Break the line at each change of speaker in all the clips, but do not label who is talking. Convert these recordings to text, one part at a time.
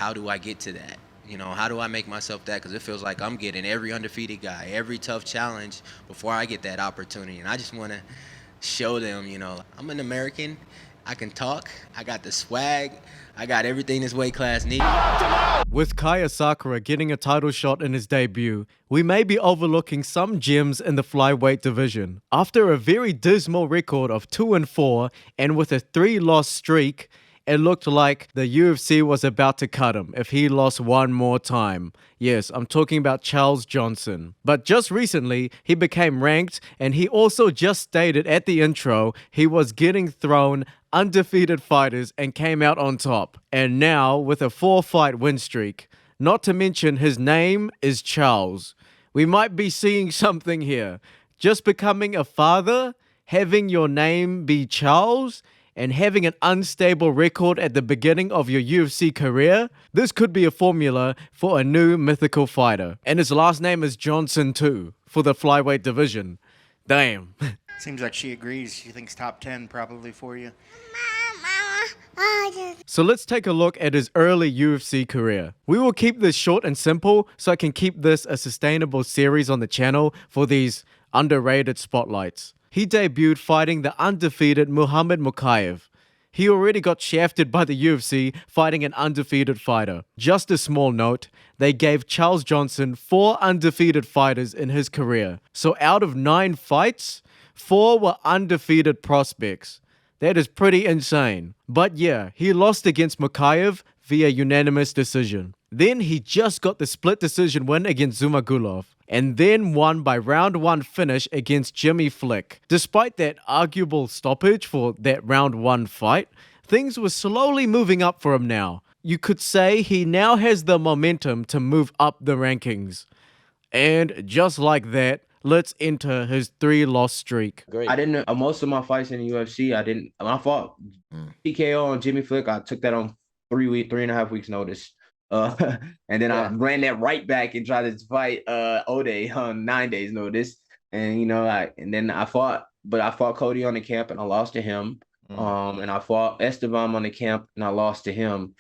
how do I get to that? How do I make myself that? Because it feels like I'm getting every undefeated guy, every tough challenge before I get that opportunity. And I just want to show them, I'm an American. I can talk. I got the swag. I got everything this weight class needs.
With Kaya Sakura getting a title shot in his debut, we may be overlooking some gems in the flyweight division. After a very dismal record of 2-4 and with a 3-loss streak, it looked like the UFC was about to cut him if he lost one more time. Yes, I'm talking about Charles Johnson. But just recently, he became ranked, and he also just stated at the intro he was getting thrown undefeated fighters and came out on top. And now, with a 4-fight win streak, not to mention his name is Charles. We might be seeing something here. Just becoming a father, having your name be Charles, and having an unstable record at the beginning of your UFC career, this could be a formula for a new mythical fighter. And his last name is Johnson too, for the flyweight division. Damn.
Seems like she agrees. She thinks top 10 probably for you.
So let's take a look at his early UFC career. We will keep this short and simple so I can keep this a sustainable series on the channel for these underrated spotlights. He debuted fighting the undefeated Muhammad Mokaev. He already got shafted by the UFC fighting an undefeated fighter. Just a small note, they gave Charles Johnson 4 undefeated fighters in his career. So out of 9 fights, 4 were undefeated prospects. That is pretty insane. But yeah, he lost against Mokaev via unanimous decision. Then he just got the split decision win against Zumagulov, and then won by round 1 finish against Jimmy Flick. Despite that arguable stoppage for that round 1 fight, things were slowly moving up for him now. You could say he now has the momentum to move up the rankings. And just like that, let's enter his 3-loss streak.
Great. I didn't. Most of my fights in the UFC, I didn't. When I fought TKO on Jimmy Flick, I took that on 3.5 weeks notice. And then I ran that right back and tried to fight Ode on 9 days notice. And then I fought Cody on the camp and I lost to him. And I fought Esteban on the camp and I lost to him.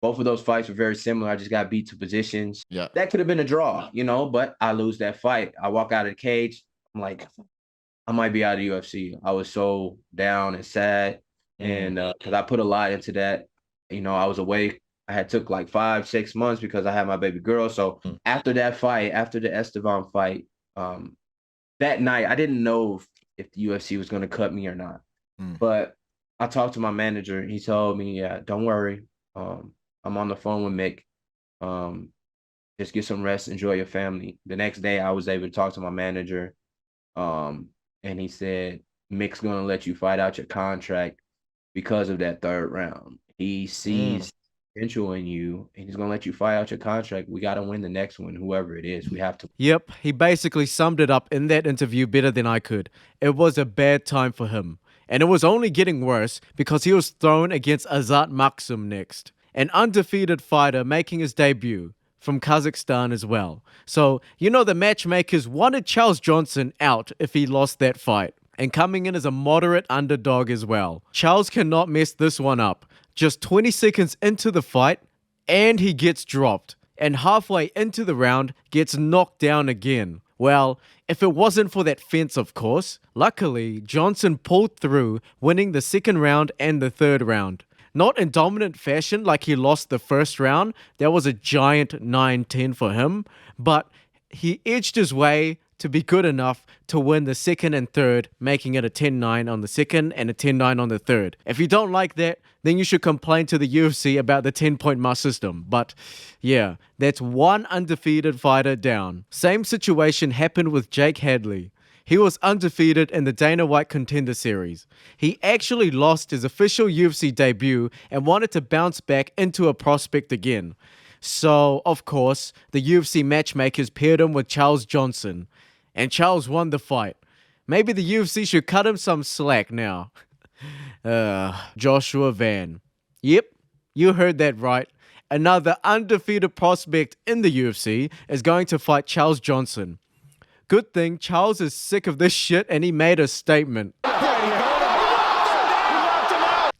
Both of those fights were very similar. I just got beat to positions. Yeah, that could have been a draw, but I lose that fight. I walk out of the cage. I'm like, I might be out of the UFC. I was so down and sad, and because I put a lot into that. I was away. I had took like 5-6 months because I had my baby girl. So after that fight, after the Esteban fight, that night I didn't know if the UFC was going to cut me or not. But I talked to my manager. He told me, "Yeah, don't worry. I'm on the phone with Mick. Just get some rest, enjoy your family." The next day, I was able to talk to my manager, and he said, "Mick's going to let you fight out your contract because of that 3rd round. He sees potential in you, and he's going to let you fight out your contract. We got to win the next one, whoever it is. We have to."
Yep, he basically summed it up in that interview better than I could. It was a bad time for him. And it was only getting worse because he was thrown against Azat Maksum next, an undefeated fighter making his debut from Kazakhstan as well. So, the matchmakers wanted Charles Johnson out if he lost that fight, and coming in as a moderate underdog as well. Charles cannot mess this one up. Just 20 seconds into the fight, and he gets dropped, and halfway into the round, gets knocked down again. Well, if it wasn't for that fence, of course. Luckily, Johnson pulled through, winning the 2nd round and the 3rd round. Not in dominant fashion like he lost the 1st round. That was a giant 9-10 for him. But he edged his way to be good enough to win the 2nd and 3rd, making it a 10-9 on the 2nd and a 10-9 on the 3rd. If you don't like that, then you should complain to the UFC about the 10-point mark system. But yeah, that's 1 undefeated fighter down. Same situation happened with Jake Hadley. He was undefeated in the Dana White Contender Series. He actually lost his official UFC debut and wanted to bounce back into a prospect again. So, of course, the UFC matchmakers paired him with Charles Johnson. And Charles won the fight. Maybe the UFC should cut him some slack now. Joshua Van. Yep, you heard that right. Another undefeated prospect in the UFC is going to fight Charles Johnson. Good thing Charles is sick of this shit and he made a statement.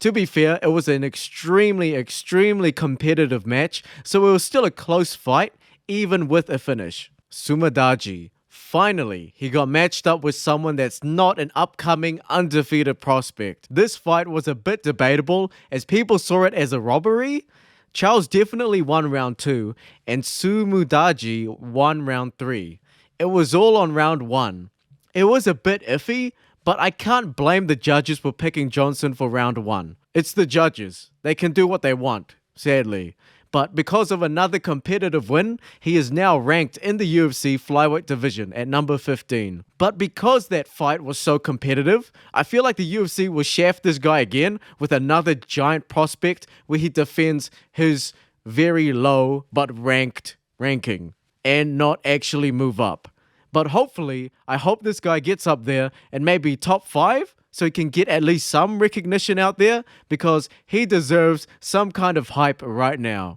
To be fair, it was an extremely competitive match, so it was still a close fight, even with a finish. Sumadaji. Finally, he got matched up with someone that's not an upcoming undefeated prospect. This fight was a bit debatable as people saw it as a robbery. Charles definitely won round 2 and Sumudaji won round 3. It was all on round 1. It was a bit iffy, but I can't blame the judges for picking Johnson for round 1. It's the judges. They can do what they want, sadly. But because of another competitive win, he is now ranked in the UFC flyweight division at number 15. But because that fight was so competitive, I feel like the UFC will shaft this guy again with another giant prospect where he defends his very low but ranked ranking and not actually move up. But hopefully, I hope this guy gets up there and maybe top 5 so he can get at least some recognition out there because he deserves some kind of hype right now.